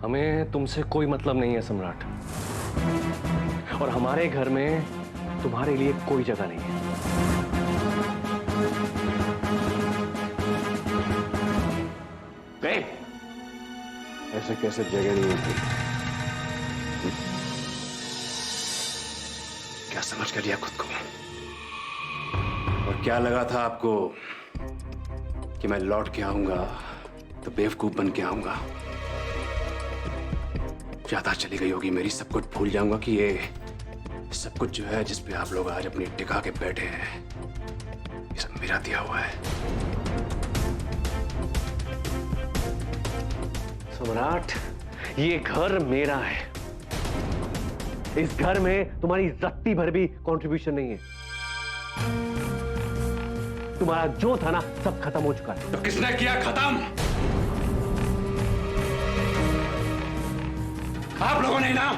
हमें तुमसे कोई मतलब नहीं है सम्राट, और हमारे घर में तुम्हारे लिए कोई जगह नहीं है। ऐसे कैसे जगह नहीं होती? क्या समझ कर लिया खुद को? और क्या लगा था आपको कि मैं लौट के आऊंगा तो बेवकूफ बन के आऊंगा? ज्यादा चली गई होगी मेरी, सब कुछ भूल जाऊंगा कि ये सब कुछ जो है जिस पे आप लोग आज अपनी टिका के बैठे हैं, ये सब मेरा दिया हुआ है। सम्राट, ये घर मेरा है। इस घर में तुम्हारी रत्ती भर भी कंट्रीब्यूशन नहीं है। तुम्हारा जो था ना, सब खत्म हो चुका है। तो किसने किया खत्म? आप लोगों ने ना?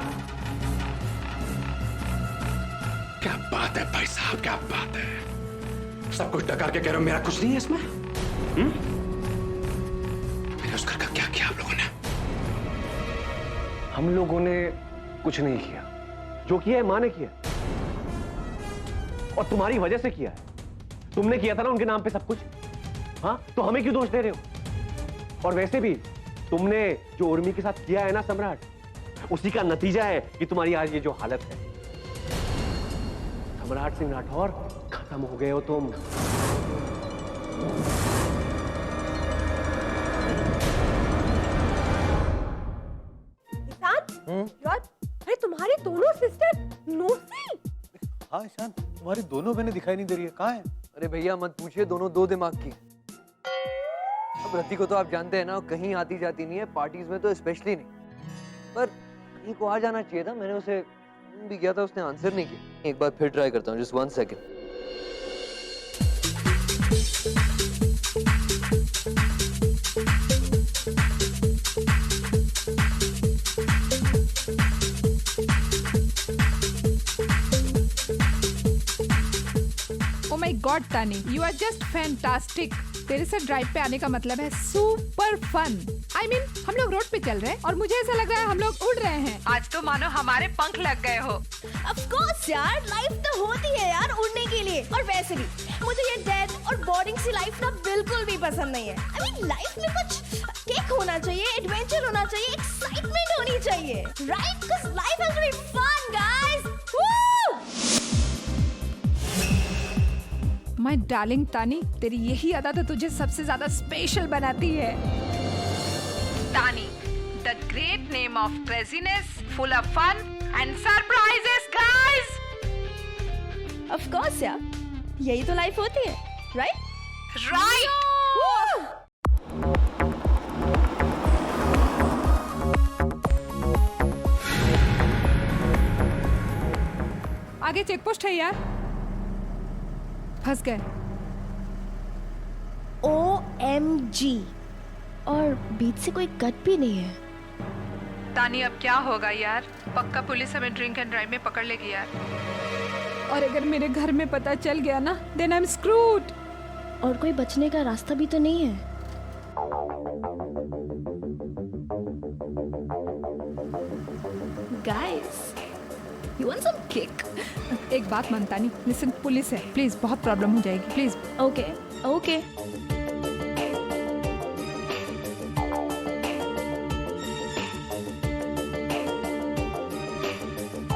क्या बात है भाई साहब, क्या बात है? सब कुछ डकार के कह रहे हो मेरा कुछ नहीं है इसमें? मैंने उस घर का क्या किया आप लोगों ने? हम लोगों ने कुछ नहीं किया। जो किया है मां ने किया, और तुम्हारी वजह से किया है। तुमने किया था ना उनके नाम पे सब कुछ। हाँ, तो हमें क्यों दोष दे रहे हो? और वैसे भी तुमने जो उर्मी के साथ किया है ना सम्राट, उसी का नतीजा है कि तुम्हारी आज ये जो हालत है। सम्राट सिंह राठौर, खत्म हो गए हो तुम। यार, अरे तुम्हारी दोनों सिस्टर नोसी। हाँ ईशान, तुम्हारी दोनों बहनें दिखाई नहीं दे रही है, कहाँ है? अरे भैया मत पूछिए, दोनों दो दिमाग की हैं। अब रति को तो आप जानते हैं ना, कहीं आती जाती नहीं है, पार्टीज में तो स्पेशली नहीं। पर रति को आ जाना चाहिए था, मैंने उसे भी किया था, उसने आंसर नहीं किया। एक बार फिर ट्राई करता हूँ, जस्ट 1 सेकंड। गॉड तानी, यू आर जस्ट फैंटास्टिक। तेरे से ड्राइव पे आने का मतलब है सुपर फन। I mean, हम लोग रोड पे चल रहे हैं और मुझे ऐसा लग रहा है हम लोग उड़ रहे हैं। आज तो मानो हमारे पंख लग गए हो। Of course यार, लाइफ तो होती है यार उड़ने के लिए। और वैसे भी मुझे ये डेड और बोरिंग सी लाइफ ना बिल्कुल भी पसंद नहीं है। I mean, लाइफ में कुछ किक होना चाहिए, एडवेंचर होना चाहिए, एक्साइटमेंट होनी चाहिए, right? Because life has to be fun, guys. Woo! My darling तानी, तेरी यही अदा तो तुझे सबसे ज्यादा स्पेशल बनाती है। Tani, the great name of craziness, full of fun and surprises guys. Of course यार, यही तो लाइफ होती है, right? राइट। आगे चेक पोस्ट है यार, फंस गए। OMG, और बीच से कोई कट भी नहीं है। तानी अब क्या होगा यार, पक्का पुलिस हमें ड्रिंक एंड ड्राइव में पकड़ लेगी यार। और अगर मेरे घर में पता चल गया ना, देन आई एम स्क्रूड। और कोई बचने का रास्ता भी तो नहीं है। Guys, you want some kick? एक बात मानता नहीं, लिसन, पुलिस है, प्लीज बहुत प्रॉब्लम हो जाएगी, please. Okay, okay.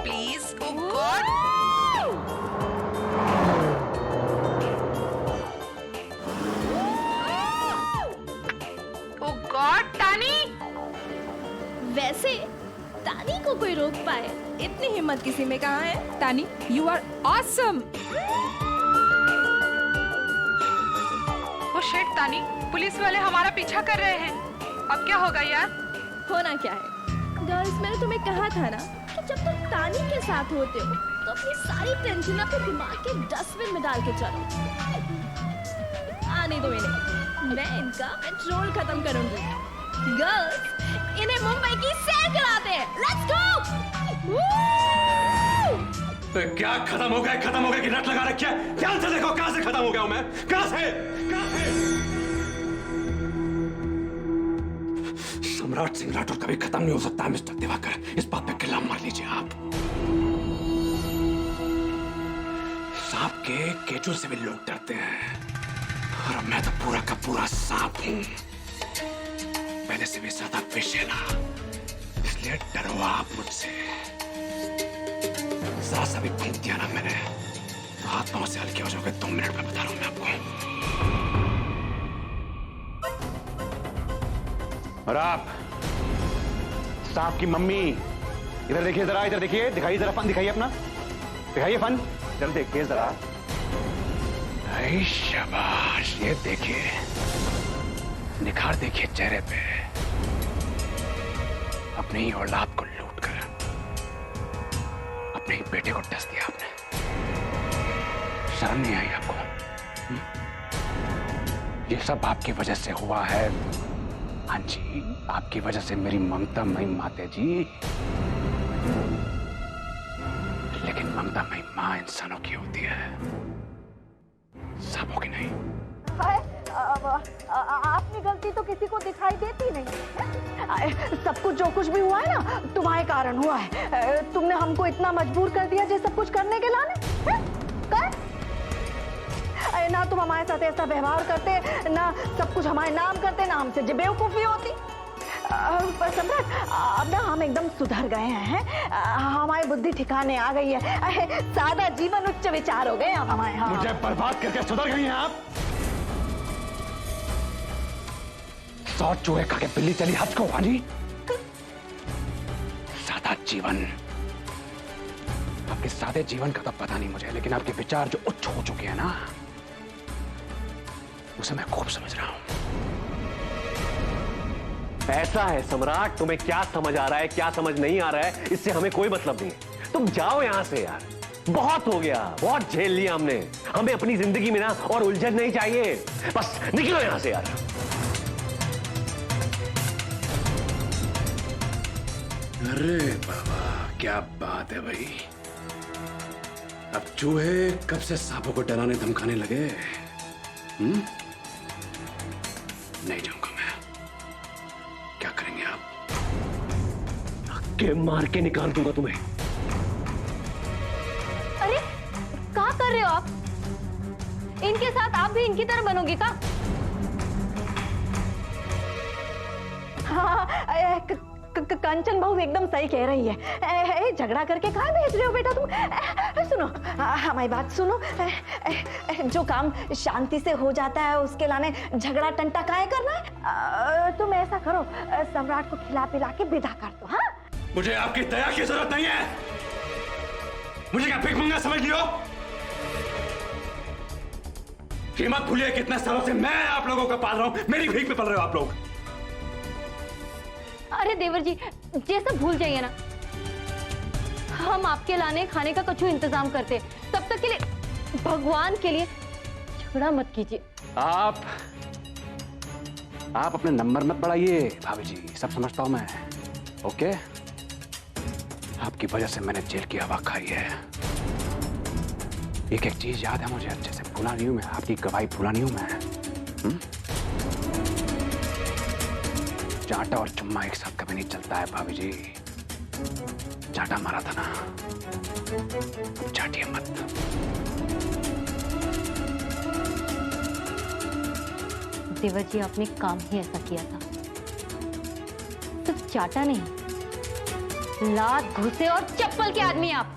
Please, oh God. Oh God तानी। वैसे तानी को कोई रोक पाए, इतनी हिम्मत किसी में कहाँ है? Tani, you are awesome. Oh shit Tani, police वाले हमारा पीछा कर रहे हैं। अब क्या होगा यार? होना क्या है? गर्ल्स, मैंने तुम्हें कहा था ना कि जब तुम तानी के साथ होते हो तो अपनी सारी टेंशन अपने दिमाग के डस्टबिन में डाल के चलो। आने दो इन्हें, मैं इनका पेट्रोल खत्म करूंगी। गर्ल्स, इन्हें मुंबई की सैर कराते हैं। Let's go. तो क्या खत्म हो गया? खत्म हो गया कि रट लगा रखी है? ध्यान से देखो, कहां से खत्म हो गया हूं मैं? कहां से? सम्राट सिंह राठौर कभी खत्म नहीं हो सकता मिस्टर दिवाकर, इस बात पे किल्ला मार लीजिए आप। सांप के केचुल से भी लोग डरते हैं, और मैं तो पूरा का पूरा सांप हूं, पहले से भी ज्यादा विषैला, इसलिए डरो आप मुझसे। जरा सा भी फूंक दिया ना मैंने तो हाथ पांव से हल्के हो जाओगे, 2 मिनट में बता रहा हूं मैं आपको। और आप सांप की मम्मी, इधर देखिए जरा, इधर देखिए, दिखाइए जरा फन, दिखाइए अपना, दिखाइए फन, चल देखिए जरा। ऐ शाबाश, ये देखिए निखार देखिए चेहरे पे। अपनी ही औलाद को लूट कर अपने ही बेटे को डस दिया आपने। शर्म नहीं आई आपको? ये सब आपकी वजह से हुआ है। हाँ जी, आपकी वजह से मेरी ममता मई माते जी। लेकिन ममता मई मां इंसानों की होती है, सांपों की नहीं। आपकी गलती तो किसी को दिखाई देती नहीं। सब कुछ जो कुछ भी हुआ है ना, तुम्हारे कारण हुआ है। तुमने हमको इतना मजबूर कर दिया ये सब कुछ करने के लाने। ना तुम हमारे साथ ऐसा व्यवहार करते, ना सब कुछ हमारे नाम करते, ना हमसे बेवकूफी होती। पर सम्राट, अब ना हम एकदम सुधर गए हैं, हमारी बुद्धि ठिकाने आ गई है, सादा जीवन उच्च विचार हो गए अब हमारे। हाँ। मुझे बर्बाद करके सुधर गई हैं आप। 100 चूहे खा के बिल्ली चली हज को। वाली सादा जीवन, आपके सादे जीवन का तो पता नहीं मुझे, लेकिन आपके विचार जो उच्च हो चुके हैं ना, उसे मैं खूब समझ रहा हूं। ऐसा है सम्राट, तुम्हें क्या समझ आ रहा है, क्या समझ नहीं आ रहा है, इससे हमें कोई मतलब नहीं है। तुम जाओ यहां से यार, बहुत हो गया, बहुत झेल लिया हमने। हमें अपनी जिंदगी में ना और उलझन नहीं चाहिए, बस निकलो यहां से यार। अरे बाबा, क्या बात है भाई। अब चूहे कब से सांपों को डराने धमकाने लगे? नहीं जाऊंगा मैं। क्या करेंगे आप? के मार के निकाल दूंगा तुम्हें। अरे क्या कर रहे हो आप? इनके साथ आप भी इनकी तरह बनोगे क्या? हाँ, कंचन बहू एकदम सही कह रही है। झगड़ा करके कहाँ भेज रहे हो बेटा तुम? सुनो, हमारी बात सुनो। जो काम शांति से हो जाता है उसके लाने झगड़ा टंटा काहे करना है? तुम ऐसा करो, सम्राट को खिला पिला के विदा कर दो। हाँ, मुझे आपकी दया की जरूरत नहीं है। मुझे क्या भिखमंगा समझ लियो? ये मत भूलिए कितने सालों से मैं आप लोगों का पाल रहा हूं, मेरी भीख पे पल रहे हो आप लोग। अरे देवर जी, ये सब भूल जाइए ना। हम आपके लाने खाने का कुछ इंतजाम करते, तब तक के लिए भगवान के लिए झगड़ा मत कीजिए। आप अपने नंबर मत बढ़ाइए भाभी जी, सब समझता हूं मैं। ओके, आपकी वजह से मैंने जेल की हवा खाई है। एक एक चीज याद है मुझे अच्छे से, भूला नहीं हूं मैं, आपकी गवाही भूला नहीं हूं मैं। चाटा और चुम्मा एक साथ कभी नहीं चलता है भाभी जी। चाटा मारा था ना, अब चाटिए मत। देवर जी, आपने काम ही ऐसा किया था। सिर्फ चाटा नहीं, लात घुसे और चप्पल के आदमी आप।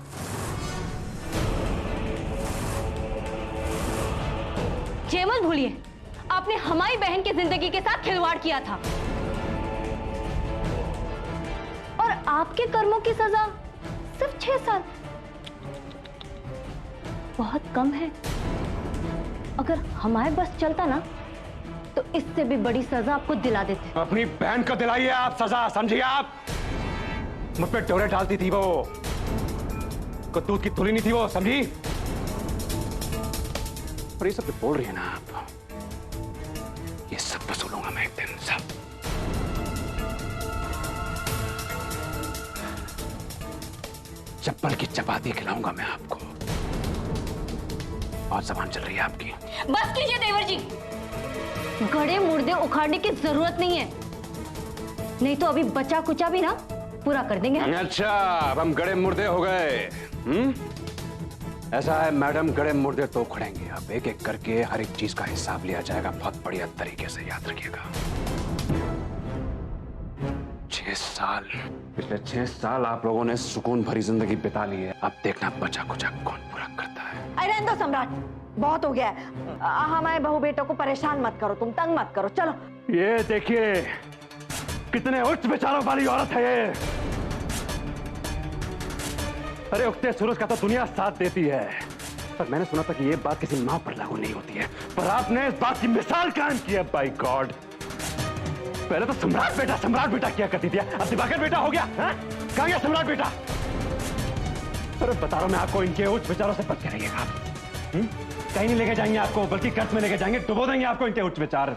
ये मत भूलिए, आपने हमारी बहन की जिंदगी के साथ खिलवाड़ किया था, और आपके कर्मों की सजा सिर्फ 6 साल। बहुत कम है। अगर हमारे बस चलता ना तो इससे भी बड़ी सजा आपको दिला देते। अपनी बहन को दिलाइए आप सजा, समझिए आप। मुझ पे डोरे डालती थी वो, को दूध की थुली नहीं थी वो, समझी? और ये सब जो बोल रही है ना आप, ये सब वसूलूंगा मैं एक दिन, सब। चप्पल की चपाती खिलाऊंगा मैं आपको। और जबान चल रही है आपकी। बस कीजिए देवर जी, गड़े मुर्दे उखाड़ने की जरूरत नहीं है। नहीं तो अभी बचा कुचा भी ना पूरा कर देंगे। अच्छा, अब हम गड़े मुर्दे हो गए। ऐसा है मैडम, गड़े मुर्दे तो खड़ेंगे। अब एक एक करके हर एक चीज का हिसाब लिया जाएगा, बहुत बढ़िया तरीके से, याद रखिएगा। 6 साल, पिछले 6 साल आप लोगों ने सुकून भरी जिंदगी बिता ली है। अब देखना बचा कुचा कौन पूरा करता है। अरे रहने दो सम्राट, बहुत हो गया है। हमारे बहू बेटों को परेशान मत करो, तुम तंग मत करो, चलो। ये देखिए कितने उच्च विचारों वाली औरत है ये। अरे उगते सूरज का तो दुनिया साथ देती है, पर मैंने सुना था कि ये बात किसी मां पर लागू नहीं होती है, पर आपने इस बात की मिसाल कायम की है। बाय गॉड, पहले तो सम्राट बेटा किया करती थी, अब दिवाकर बेटा हो गया। कहां गया सम्राट बेटा? अरे बता रहा हूं मैं आपको, इनके उच्च विचारों से बच के रहिएगा। कहीं नहीं लेके जाएंगे आपको, बल्कि कर्ज में लेके जाएंगे, डुबो देंगे आपको इनके उच्च विचार।